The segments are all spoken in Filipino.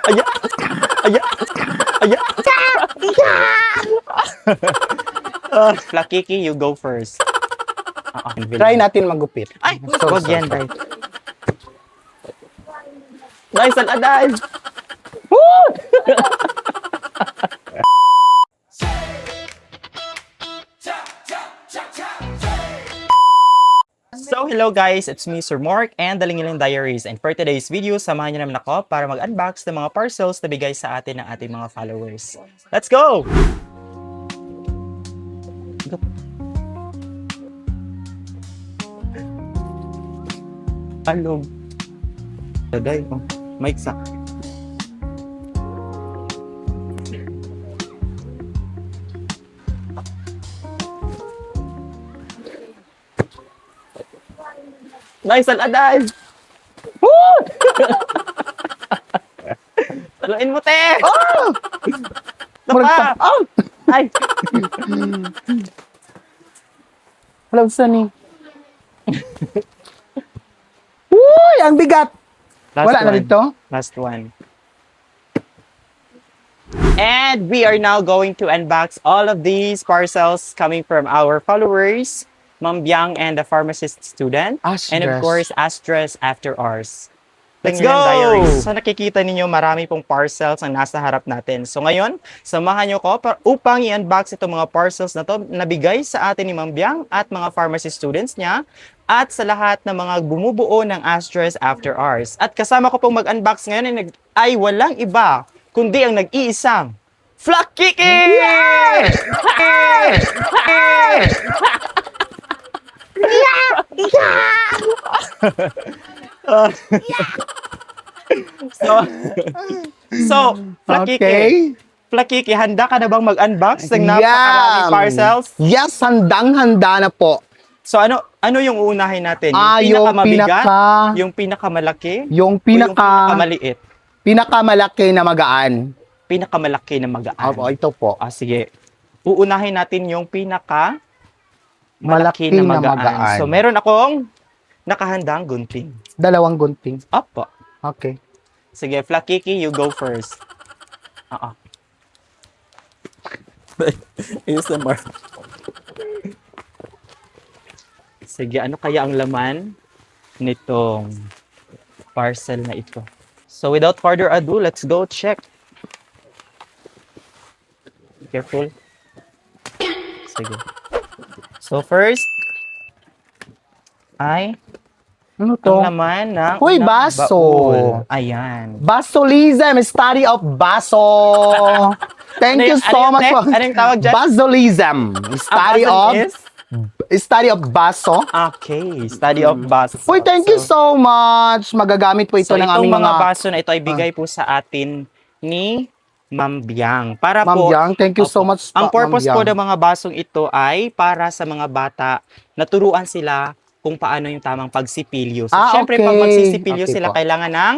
Aya! Aya! Aya! Flakiki, you go first. Try natin magupit. Ay! So, Wag so, yan, so. Day. Nice and aday! So, hello guys! It's me, Sir Mark, and the Lingiling Diaries. And for today's video, samahan niyo naman ako para mag-unbox ng mga parcels na bigay sa atin ng ating mga followers. Let's go! Go. Alog. Daday, oh. Mic sa. Nice and aday! Woo! Taluin mo, te! Oh! Tapa! Oh! Ay! Hello, Sunny. Uy! Ang bigat! Last Wala na one. dito? Last one. And we are now going to unbox all of these parcels coming from our followers, Ma'am Biang and the pharmacist student, and of Astres. course, Astres After Ours. Let's Lingiling go! Diaries. So nakikita ninyo marami pong parcels ang nasa harap natin. So ngayon, samahan nyo ko upang i-unbox itong mga parcels na to nabigay sa atin ni Ma'am Biang at mga pharmacy students niya at sa lahat ng mga bumubuo ng Astres After Ours. At kasama ko pong mag-unbox ngayon ay walang iba kundi ang nag-iisang Flakiki! So, Flakiki, Okay. Flakiki, handa ka na bang mag-unbox ng napakaraming parcels? Yes, handang-handa na po. So, ano yung uunahin natin? Yung pinakamabigat? pinaka- Yung pinakamalaki? Yung O yung pinakamaliit? pinakamalaki na magaan. Pinakamalaki na magaan. Opo, ito po. Sige. Uunahin natin yung pinaka malaki Malaki na na magaan. magaan. So, meron akong nakahandang gunting. Dalawang gunting. Opo. Okay. Sige, Flakiki, you go first. Oo. ASMR. Sige, ano kaya ang laman nitong parcel na ito? So, without further ado, let's go check. Careful. Sige. So, first, ay Ano ang to? laman ng Uy, unang baso. baul. Ayan. Basolism, study of baso. Thank you so much po. Ano yung tawag dyan? Basolism, study Ang of baso is? baso. Okay, study of baso. Uy, thank you so much. Magagamit po ito So, ng itong aming mga mga baso na ito ay bigay po sa atin ni Ma'am Biang. Para Ma'am po, Yang. Thank you so Opo. much. Ang purpose Ma'am po Yang. ng mga basong ito ay para sa mga bata na turuan sila kung paano yung tamang pagsipilyo. So, syempre, okay. pag magsisipilyo Okay sila, po. kailangan ng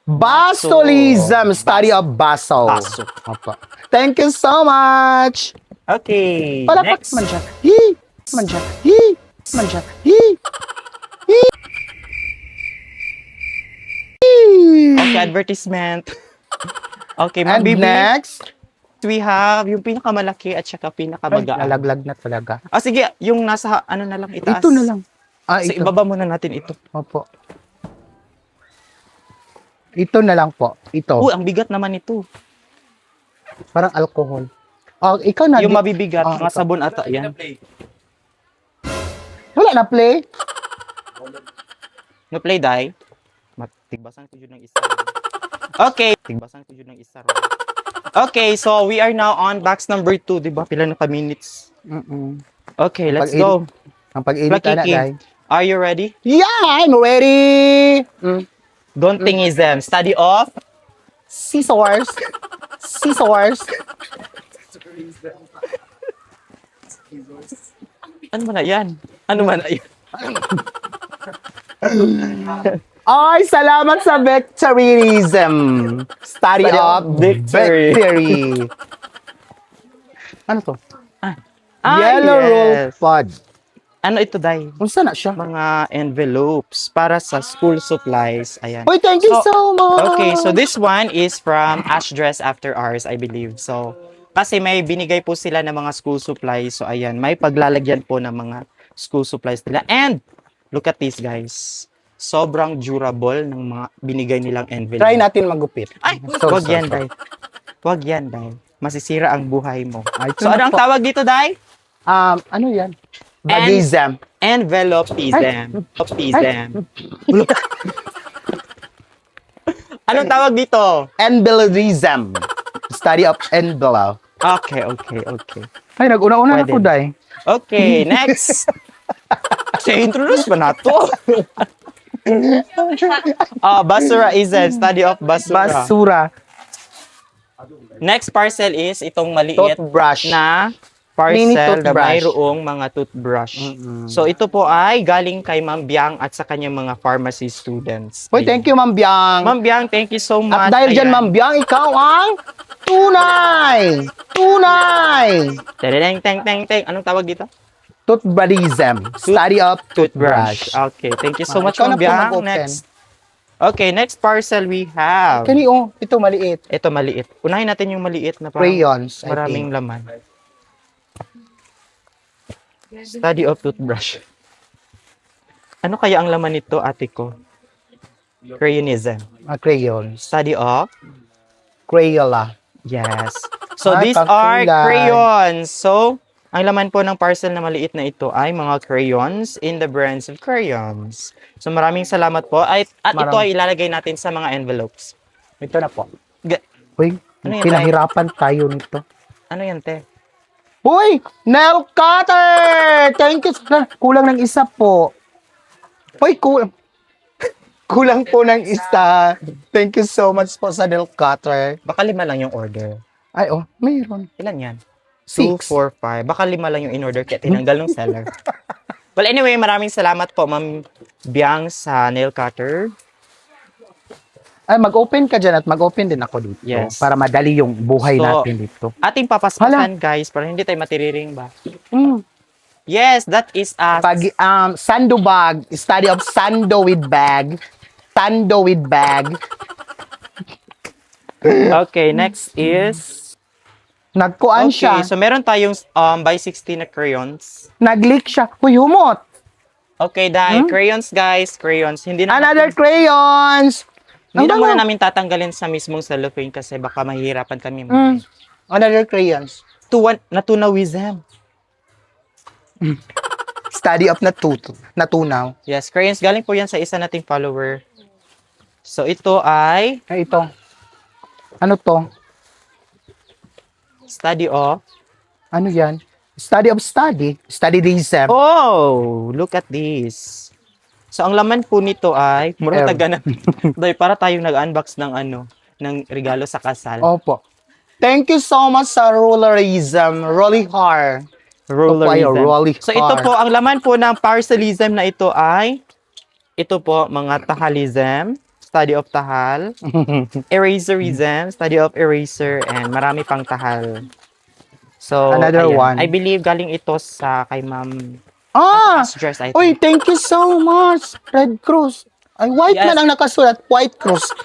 Basolism, study of baso. baso. Opo. Thank you so much. Okay, Palakpak next. man siya. Hi! Man siya. Hi! Man siya. Hi! Hi! Okay, advertisement. Okay, Ma'am And Bibi, next. we have yung pinakamalaki at saka Ay, pinakamagaan. nalaglag na talaga. Sige, yung nasa, ano na lang, itaas. Ito na lang. So, Ito. ibaba muna natin ito. Opo. Ito na lang po. Ito. Ang bigat naman ito. Parang alcohol. Oh, ikaw na. Yung mabibigat, Ah, mga ito. sabon ata yan. Wala na play. No play, die. Tigbasan ko yun ng isa. Okay. Tigbasan ko yun ng isa. Okay, so we are now on box number 2. Diba? Pila na ka minutes? Okay, let's go. Ang pag-edit na Flakiki, dai. are you ready? Yeah, I'm ready. Gontingism, study of Scissors. Scissors. ano man na yan? Ano man na yan? Ay, salamat sa Victoryism. Study Study of of victory. victory. Ano to? Ah, Yellow roll yes. pod. Ano ito, Day? Unsa na siya? Mga envelopes para sa school supplies. Ayan. Uy, thank you so much. Okay, so this one is from Ash Dress After Hours, I believe. So, kasi may binigay po sila ng mga school supplies. So, ayan, may paglalagyan po ng mga school supplies nila. And, look at this, guys. Sobrang durable ng mga binigay nilang envelope. Try natin magupit. Ay, So, wag so, yan, so. Day. Wag yan, Day. Masisira ang buhay mo. Ay, ito So, na ano ang po. tawag dito, Day? Ano yan? Bagism. Envelopism. Envelopism. Anong tawag dito? Envelopism. Study of envelope. Okay. Ay, nag-una-una na Pwede. ko, Day. Okay, next. Introduce ba na to? Basuraism. Study of basura. Basura. Next parcel is itong maliit Toothbrush. na Mini parcel na toothbrush. mayroong mga toothbrush. So ito po ay galing kay Ma'am Biang at sa kanyang mga pharmacy students. Uy, thank you, Ma'am Biang. Ma'am Biang, thank you so much. At dahil dyan, Ayan. Ma'am Biang, ikaw ang tunay! Tunay! Teng, teng, teng, teng. Anong tawag dito? Toothbrushism. Study of Toothbrush. toothbrush. Okay, thank you so much, Ikaw Ma'am na po Biang. mag-open. Next. Okay, next parcel we have. Kani, ito maliit. Ito maliit. Unahin natin yung maliit na parang Crayons, I maraming think. laman. Study of toothbrush. Ano kaya ang laman nito, ate ko? Crayonism. Crayons. Study of? Crayola. Yes. So Ay, these are pangkulay. crayons. So, ang laman po ng parcel na maliit na ito ay mga crayons in the brands of crayons. So maraming salamat po. At ito ay ilalagay natin sa mga envelopes. Ito na po. Ga- Uy, Ano yan, pinahirapan tayo nito. Ano yan, te? Uy, nail cutter! Thank you. Kulang ng isa po. Uy, kulang. Kulang po ng isa. Thank you so much po sa nail cutter. Baka 5 lang yung order. Ay, mayroon. Ilan yan? 2, 6. 4, 5. Baka 5 lang yung in-order kaya tinanggal ng seller. Well, anyway, maraming salamat po, Ma'am Biang, sa nail cutter. Ay, mag-open ka dyan at mag-open din ako dito. Yes. Para madali yung buhay So, natin dito. Ating papaspasan, guys, para hindi tayo matiriring ba? Mm. Yes, that is us. Sando bag. Study of sando with bag. Sando with bag. Okay, next is... Nagkuan Okay, siya. so meron tayong by 16 na crayons. Nag-leak siya. Uy, humot. Okay, dahil crayons, guys, crayons. Hindi na Another crayons. hindi na Ang muna bango. namin tatanggalin sa mismong cellophane kasi baka mahihirapan kami. Another crayons. Natunawism. Study of natunaw. Yes, crayons. Galing po yan sa isa nating follower. So, ito ay Ay, ito. Ano to? study of... Ano yan? Study of study. Study reserve. Oh, look at this. So, ang laman po nito ay... Mura taga na. Dahil para tayong nag-unbox ng ng regalo sa kasal. Opo. Thank you so much sa rollerism. Rolly hard. Rollerism. Rolly So, ito po, ang laman po ng parcelism na ito ay... Ito po, mga tahalism. Study of tahal. Eraserism. Study of eraser. And marami pang tahal. So, Another one. I believe galing ito sa kay Ma'am Dress, I think. Uy, thank you so much. Red Cross. Ay, white Yes. man ang nakasulat. White Cross.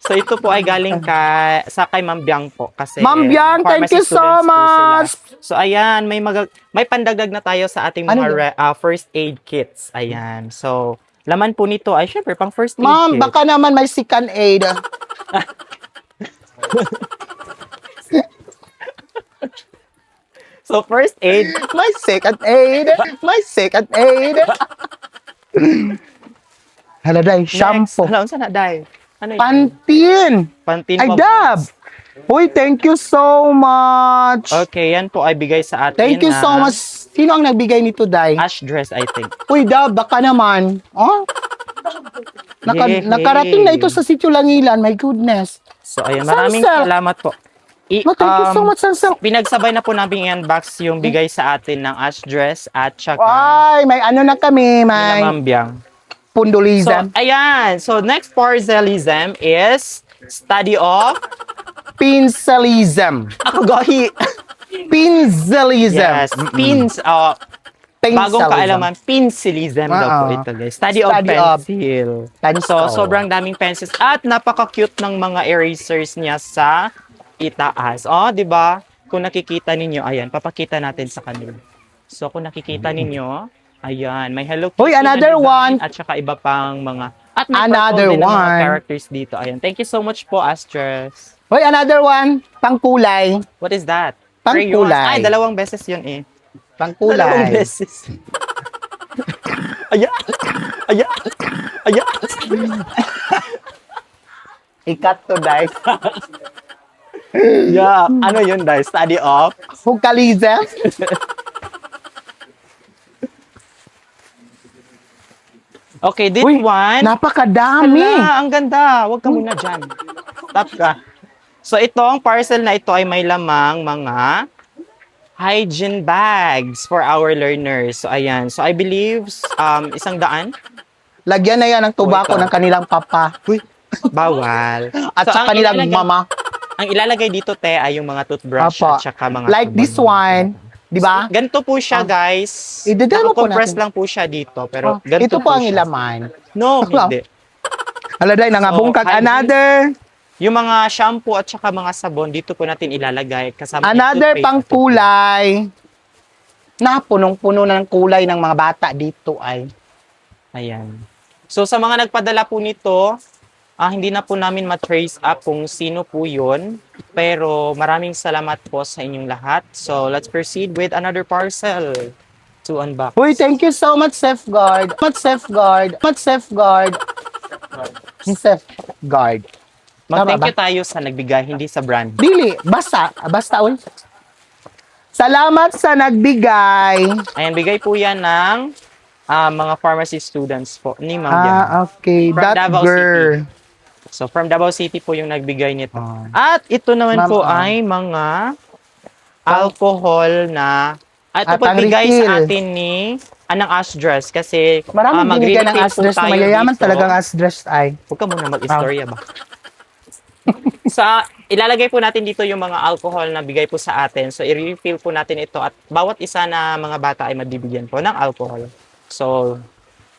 So, ito po ay galing sa kay Ma'am Biang po. Kasi Ma'am Biang, thank pharmacy you so students po much. sila. So, ayan, may pandagdag na tayo sa ating Ano mga first aid kits. Ayan. So, laman po nito ay syempre pang first aid Ma'am, kit. baka naman may second aid. So, first aid. My second aid. My second aid. Hala, day. Shampoo. Hala, unsa na, Day? Ano yun? Pantin. Pantin Ay, pa- Dab. Uy, thank you so much. Okay, yan po ay bigay sa atin Thank you na so much. Sino ang nagbigay nito, Day? Ash Dress, I think. Uy, Dab, baka naman. Oh? Yay. Nakarating na ito sa Sitio Langilan. My goodness. So, ayun, maraming Sansel. salamat po. No, thank you so much, Sansel. Pinagsabay na po namin i-unbox yung bigay sa atin ng Ash Dress at saka Ay, may ano na kami. nila May Ma'am Biang. So, pundulism. ayan. So, next parcelism is study of... Pincelism. Ako, gahi. Pinzelism. Yes, bagong kaalaman, pencilism daw po ito, guys. Study of pencil. So, sobrang daming pencils at napaka-cute ng mga erasers niya sa itaas. Oh, 'di ba? Kung nakikita ninyo, ayan, papakita natin sa kanila. So, kung nakikita ninyo, ayan, may Hello Kitty Uy, another na design one. at saka iba pang mga at may Another purple din ng mga one. characters dito. Ayan. Thank you so much po, Astros. Hoy, another one. Pangkulay. What is that? Pangkulay. Crayons. Ay, dalawang beses yun eh. Dalawang Pangkulay. beses. Aya! Aya! Aya! Ikat to, Day. Yeah. Ano yun, guys? Study of? Hukalism. Okay, this Uy, one. napakadami. Hala, ang ganda. Huwag ka muna dyan. Stop ka. So, itong parcel na ito ay may lamang mga hygiene bags for our learners. So, ayan. So, I believe, 100. Lagyan na yan ng tubako ikaw. ng kanilang papa. Uy, bawal. At So, sa kanilang mama. Ang ilalagay dito, te, ay yung mga toothbrush Apa. at saka mga Like this one. Di ba? Ganito po siya, guys. Idedemo po Compress natin. lang po siya dito, pero ganito Ito po ang siya. ilaman. No, hindi. Aladay, nangabungkag. hygiene. Another. Yung mga shampoo at saka mga sabon, dito po natin ilalagay. Kasama yung Another toothpaste pang at kulay. Na, punong-puno na ng kulay ng mga bata dito ay. ayan. So, sa mga nagpadala po nito, hindi na po namin ma-trace up kung sino po yun. Pero maraming salamat po sa inyong lahat. So, let's proceed with another parcel to unbox. Uy, thank you so much, Safeguard. Safeguard. Safeguard. Safeguard. Mag-thank Tama you tayo sa nagbigay, hindi sa brand. Dili, basta, uy. Salamat sa nagbigay. Ayan, bigay po yan ng mga pharmacy students po ni Ma'am Bian. Okay. From That Davao girl. So, from Davao City po yung nagbigay nito. Ah. At ito naman Ma'am, po ay mga alcohol na ito po pang bigay refill. sa atin ni Anang Asdress kasi Maraming binigyan ng mag-refill po Asdress na tayo mayayaman dito. talagang Asdress ay. Huwag ka muna mag-istorya ba? Ilalagay po natin dito yung mga alcohol na bigay po sa atin. So, i-refill po natin ito at bawat isa na mga bata ay mabibigyan po ng alcohol. So,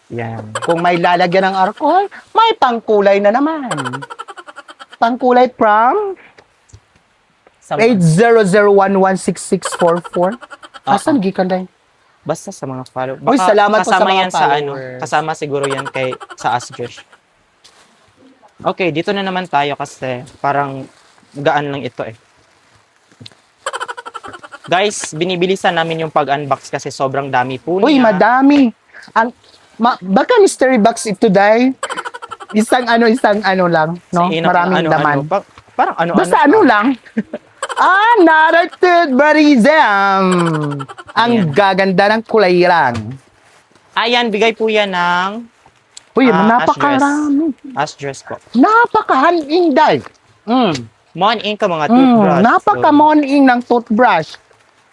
yan. Kung may lalagyan ng alcohol, may pangkulay na naman. Pangkulay from 800116644. Asan gikan day? Basta sa mga follow. Uy, salamat po sa kasama mga yan sa followers. kasama siguro yan sa Asdrush. Okay, dito na naman tayo kasi parang gaan lang ito eh. Guys, binibilisan namin yung pag-unbox kasi sobrang dami po niya. Uy, madami. Baka mystery box ito day. Isang ano lang, no? Maraming laman. Parang ano. Basta ano lang. Narrated Barism. Ang Ayan. gaganda ng kulay lang. Ayan, bigay po yan ng Uy, napakarami. Asdrush po. Napakahaninday. Mon-ink ka mga toothbrush. Napaka-morning ng toothbrush.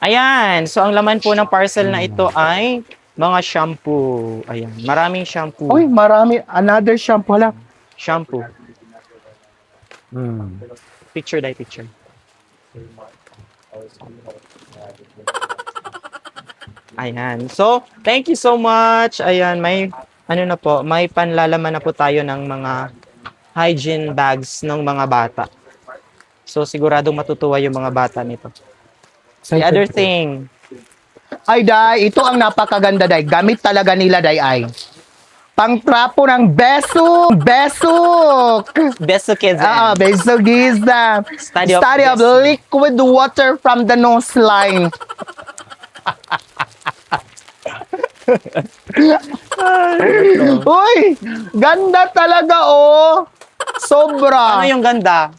Ayan. So, ang laman po ng parcel na ito ay mga shampoo. Ayan. Maraming shampoo. Uy, marami. Another shampoo lang. Shampoo. Picture. Ayan. So, thank you so much. Ayan, may panlalaman na po tayo ng mga hygiene bags ng mga bata. So, siguradong matutuwa yung mga bata nito. The other thing, Ay, Day, ito ang napakaganda, Day. Gamit talaga nila, Day, ay. Pangtrapo ng besuk. Beso Kids. Besugism. Study Study of of liquid water from the nose line. Uy, ganda talaga, oh. Sobra. Ano yung ganda?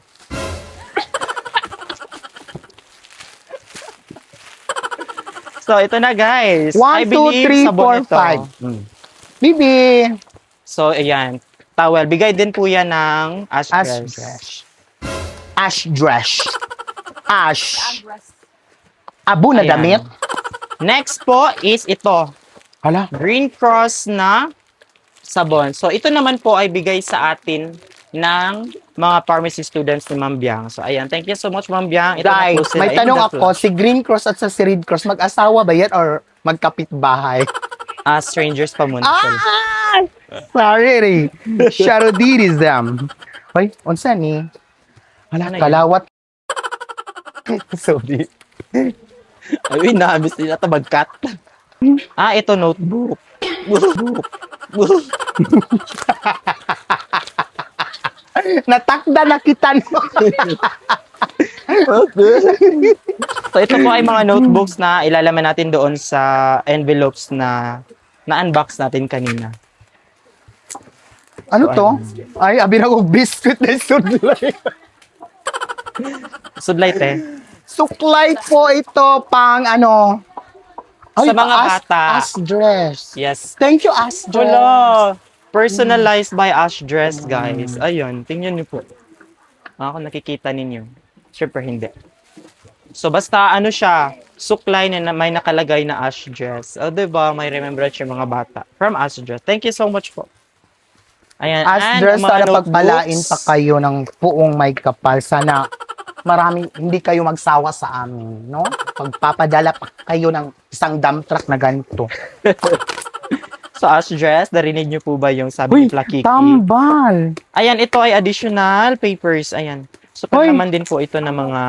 So, ito na guys. 1, I 2, believe 3, sabon 4, ito. 5. Bibi. So, ayan. Towel. Bigay din po yan ng Asdrush. Asdrush. Ash. Abo na Ayan. damit. Next po is ito. Hala. Green Cross na sabon. So, ito naman po ay bigay sa atin ng mga pharmacy students ni Ma'am Biang. So, ayan. Thank you so much, Ma'am Biang. Ito na Dai, po sila may in tanong the ako, flesh. si Green Cross at sa si Red Cross, mag-asawa ba yan or magkapit-bahay? Strangers pa muna sila. Ah! Sorry, Ray. Sharodidism. Hoy, unsa ni? Wala, Ano yan? kalawat. Sorry. Ay, nabis nila ito mag-cut. Ito notebook. Natakda na kita no. So, ito po ay mga notebooks na ilalaman natin doon sa envelopes na na-unbox natin kanina. Ano to? Ay, abi na ko biscuit na sudlay. Sudlight eh. Suklay po ito pang ano. Sa mga bata. As dress. Yes. Thank you, as dress. Wala. Personalized by Ash Dress, guys. Ayun, tingnan niyo po. Ako nakikita ninyo. Siyempre hindi. So, basta ano siya, suklay na may nakalagay na Ash Dress. O, diba? May remembrance yung mga bata. From Ash Dress. Thank you so much po. Ayan. As and dress, mga sana notebooks. pagpalain pa kayo ng buong may kapal. Sana hindi kayo magsawa sa amin, no? Pagpapadala pa kayo ng isang dump truck na ganito. So, Ash Dress, narinig niyo po ba yung sabi ni Plakiki? tambal! Ayan, ito ay additional papers. Ayan. So, Uy. naman din po ito ng mga...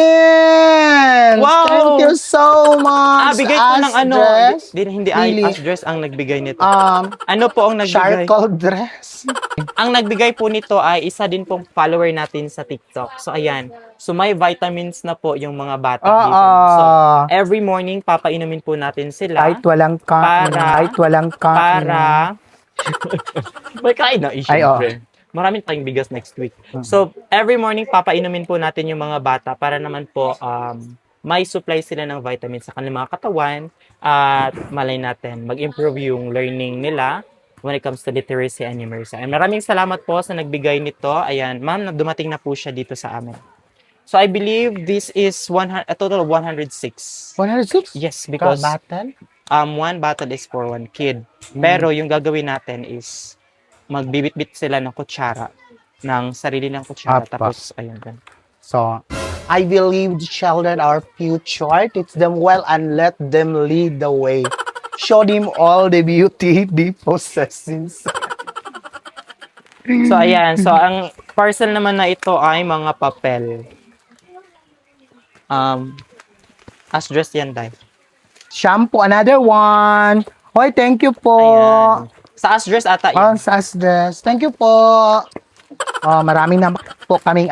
Vitamins! Wow! Thank you so much, bigay po ng As ano. dress. Hindi Really? Ash Dress ang nagbigay nito. Um, Ano po ang nagbigay? charcoal dress. Ang nagbigay po nito ay isa din pong follower natin sa TikTok. So, ayan. So, may vitamins na po yung mga bata dito. So, every morning, papainumin po natin sila Kahit walang kain. Kahit walang kain. para... may kain na, Ay, oo. Maraming tayong bigas next week. So, every morning, papainumin po natin yung mga bata para naman po may supply sila ng vitamins sa kanilang mga katawan at malay natin, mag-improve yung learning nila when it comes to literacy and numeracy. And maraming salamat po sa nagbigay nito. Ayan, ma'am, dumating na po siya dito sa amin. So, I believe this is a total of 106. 106? Yes, because Battle? one bottle is for one kid. Pero yung gagawin natin is magbibit-bit sila ng kutsara, ng sarili ng kutsara. Apa. Tapos, ayun. ganun. So, I believe the children are future. Teach them well and let them lead the way. Show them all the beauty they possesses. So, ayan. So, ang parcel naman na ito ay mga papel. As dressed yan, Dai. Shampoo, another one. Hoy, thank you po. Ayan. Sa as dress ata Oh, yun. sa dress. Thank you po. Oh, marami na po kaming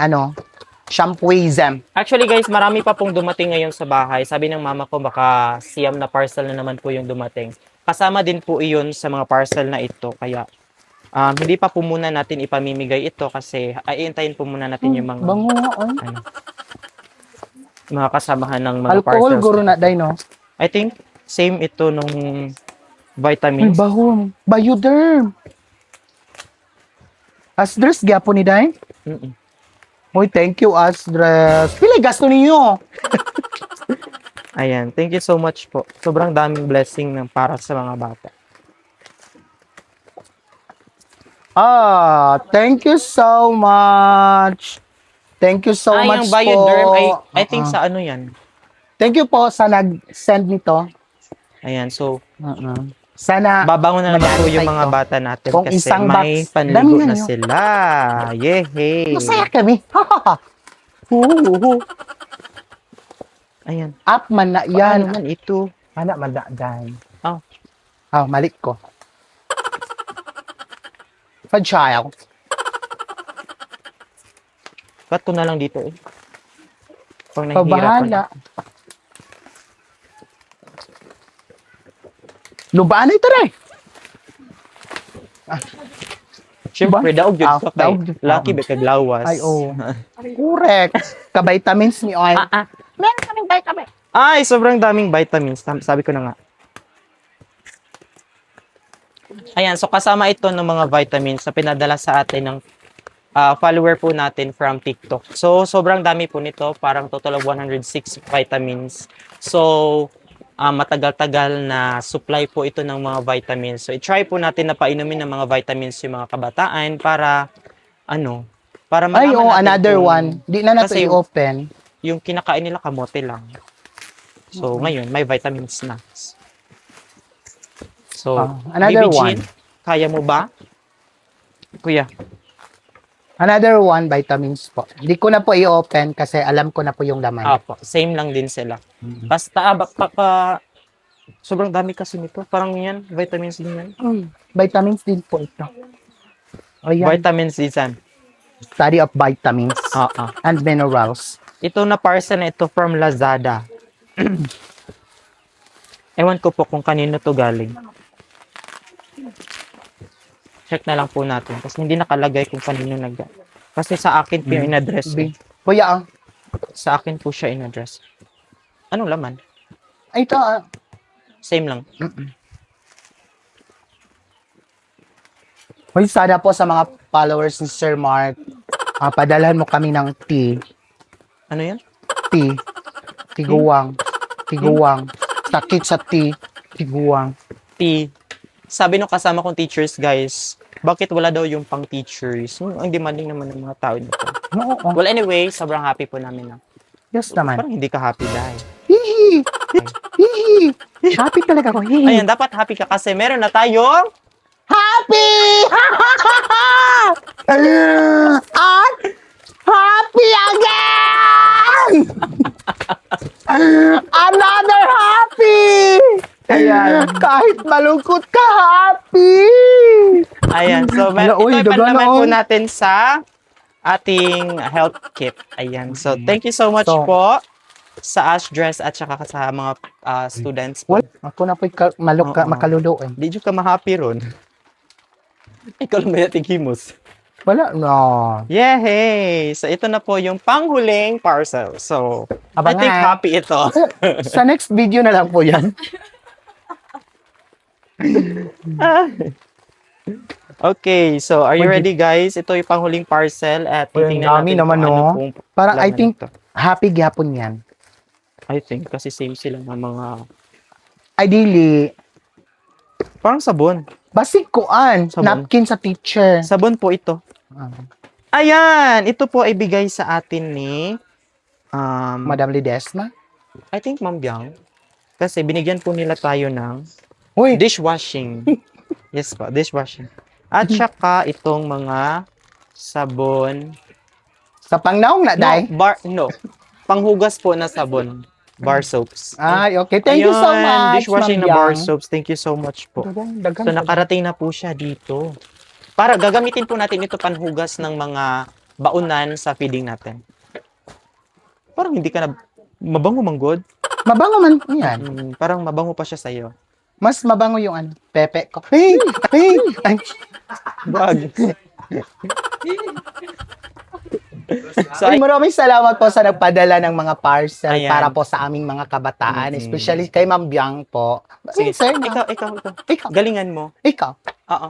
shampooism. Actually, guys, marami pa pong dumating ngayon sa bahay. Sabi ng mama ko, baka siyam na parcel na naman po yung dumating. Kasama din po iyon sa mga parcel na ito. Kaya, hindi pa po muna natin ipamimigay ito kasi iintayin po muna natin yung mga... Bango nga, oy. mga kasamahan ng mga Alcohol, parcels. guro na, day, no? I think, same ito nung Ay, vitamins. bahom. Bioderm. Asdres, gyapo ni day? Mm-mm. Hoy, thank you, Asdres. Pila gasto ninyo? Ayan, thank you so much po. Sobrang daming blessing ng para sa mga bata. Thank you so much. Thank you so much yung Bioderm, po. I think sa ano yan. Thank you po sa nag-send nito. Ayan, so, Sana babangon na naman po yung mag-antay mga ko. bata natin Kung kasi isang may box, panligo dami na nyo. sila. Yehey! masaya kami. Ayan. Up man na Yan yan. naman ito. Anak man da dyan. Oh. Malik ko. Fragile. Cut ko na lang dito eh. Pag nahihirapan. Pabahala. Lubaan na ito rin. Siyempre, daog yun ka kay. Daog yun. Lucky ba kag lawas. Ay, oo. Correct. Ka-vitamins ni Oy. Meron kaming vitamin. Ay, sobrang daming vitamins. Sabi ko na nga. Ayan, so kasama ito ng mga vitamins na pinadala sa atin ng follower po natin from TikTok. So, sobrang dami po nito. Parang total of 106 vitamins. So, matagal-tagal na supply po ito ng mga vitamins. So, i-try po natin na painumin ng mga vitamins yung mga kabataan para, ano, para Ay, malaman natin another kung, one. Di na nato kasi i-open. yung kinakain nila kamote lang. So, ngayon, may vitamin snacks. So, Another Baby Jean, one. kaya mo ba? Kuya, Another one, vitamins po. Hindi ko na po i-open kasi alam ko na po yung laman. apo, same lang din sila. Basta, sobrang dami kasi nito. Parang yan, vitamins din yan. Vitamins din po ito. O yan, Vitamins din yan. study of vitamins Oo. and minerals. Ito na parcel na ito from Lazada. Ewan ko po kung kanino to galing. Check na lang po natin kasi hindi nakalagay kung kanino kasi sa akin po yung in-address. Eh. Kuya, Sa akin po siya in-address. Anong laman? ay, ito, Same lang. Hoy, sana po sa mga followers ni Sir Mark, padalhan mo kami ng tea. Ano yan? Tea. Tiguwang. Tiguwang. Sakit sa tea. Tiguwang. Sabi nung kasama kong teachers, guys, bakit wala daw yung pang teachers? Ang demanding naman ng mga tao nito. Oo. Well, anyway, sobrang happy po namin na. Yes naman. Parang hindi ka happy dahil. Hihi! Hihi! Happy talaga ako. Hihi! Ayan, dapat happy ka kasi meron na tayong Happy! At happy again! Another happy! Ayan. Kahit malungkot ka, happy! Ayan, so Ala, uy, ito daga naman na, po oh. natin sa ating health kit. Ayan, so thank you so much So, po sa Ash Dress at saka sa mga students po. What? Ako na po'y Oo. makalulo eh. Di ka ma-happy ron. Ikaw lang ba nating himos? Wala, no. Yay! So ito na po yung panghuling parcel. So, I think Abangan. happy ito. Sa next video na lang po yan. Okay, so are you ready guys? Ito yung panghuling parcel at Uy, ang titingnan dami natin naman, kung ano no? pong Parang I laman think nito. happy gapon yan. I think kasi same sila ng mga Ideally, parang sabon. basig kuan, Sabon. napkin sa teacher. Sabon po ito. Ayan, ito po ay bigay sa atin ni Madam Lidesma. I think Ma'am Biang. Kasi binigyan po nila tayo ng Uy, dishwashing. Yes po, dishwashing. At saka itong mga sabon. sa pangnaong na, day. No. Panghugas po na sabon. Bar soaps. Ay, okay. Thank you so Ayun, much, dishwashing Ma'am na bar Yang. soaps. Thank you so much po. Dagan, So nakarating na po siya dito. Para gagamitin po natin ito panhugas ng mga baunan sa feeding natin. Parang hindi ka na mabango manggod. Mabango man yan. Parang mabango pa siya sa'yo. Mas mabango yung ano, pepe ko. Hey, hey, ay, Wag. So, Ay, maraming salamat po sa nagpadala ng mga parcel Ayan. para po sa aming mga kabataan, especially kay Ma'am Biang po. sige, Sir, ikaw. ikaw, Galingan mo. ikaw. Oo.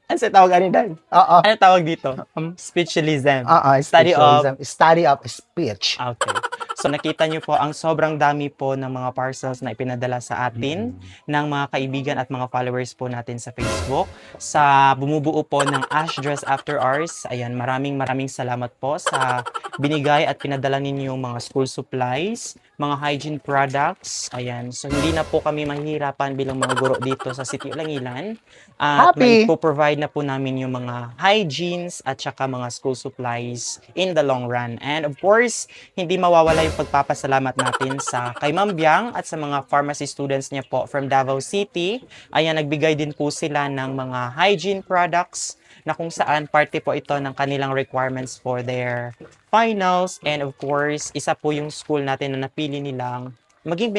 Ano sa tawag ano dahil? Oo. Ano tawag dito? Speechalism. Study Study of speech. Okay. So nakita niyo po ang sobrang dami po ng mga parcels na ipinadala sa atin ng mga kaibigan at mga followers po natin sa Facebook. Sa bumubuo po ng Ash Dress After Hours. Ayan, maraming salamat po sa binigay at pinadala ninyong mga school supplies, mga hygiene products. Ayan, so hindi na po kami mahihirapan bilang mga guro dito sa City Ulangilan. At Happy! provide na po namin yung mga hygienes at saka mga school supplies in the long run. And of course, hindi mawawala yung pagpapasalamat natin sa kay Ma'am Biang at sa mga pharmacy students niya po from Davao City. Ayan, nagbigay din po sila ng mga hygiene products na kung saan parte po ito ng kanilang requirements for their finals. And of course, isa po yung school natin na napili nilang maging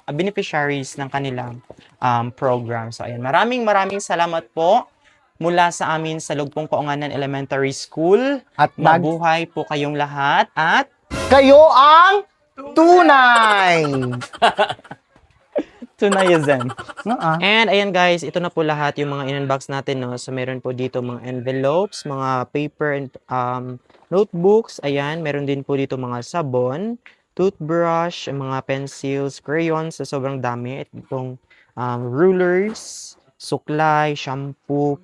beneficiaries ng kanilang program. So, ayan, maraming salamat po mula sa amin sa Lugpong Kaunganan Elementary School. At Mabuhay po kayong lahat at kayo ang tunay! tunayazem. Uh-uh. And ayan guys, ito na po lahat yung mga in-unbox natin, no. So meron po dito mga envelopes, mga paper and notebooks. Ayan, meron din po dito mga sabon, toothbrush, mga pencils, crayons, sa sobrang dami. Itong rulers, suklay, shampoo,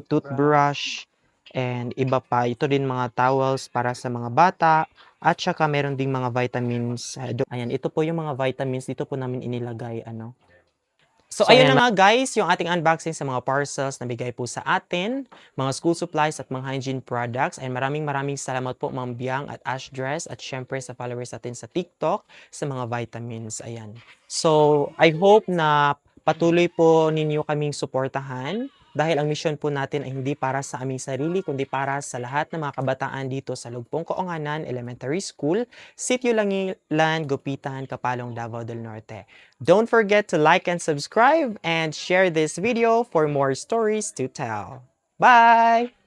toothbrush, and iba pa. Ito din mga towels para sa mga bata. At saka meron ding mga vitamins. Ayan, ito po yung mga vitamins. Dito po namin inilagay, ano. So, ayun na nga guys, yung ating unboxing sa mga parcels na bigay po sa atin, mga school supplies at mga hygiene products. And maraming salamat po Ma'am Biang at Ash Dress at syempre sa followers natin sa TikTok sa mga vitamins. Ayan. So, I hope na patuloy po ninyo kaming suportahan dahil ang mission po natin ay hindi para sa aming sarili kundi para sa lahat ng mga kabataan dito sa Lugpong Kaonganan Elementary School, Sitio Langilan, Gupitan, Kapalong, Davao del Norte. Don't forget to like and subscribe and share this video for more stories to tell. Bye!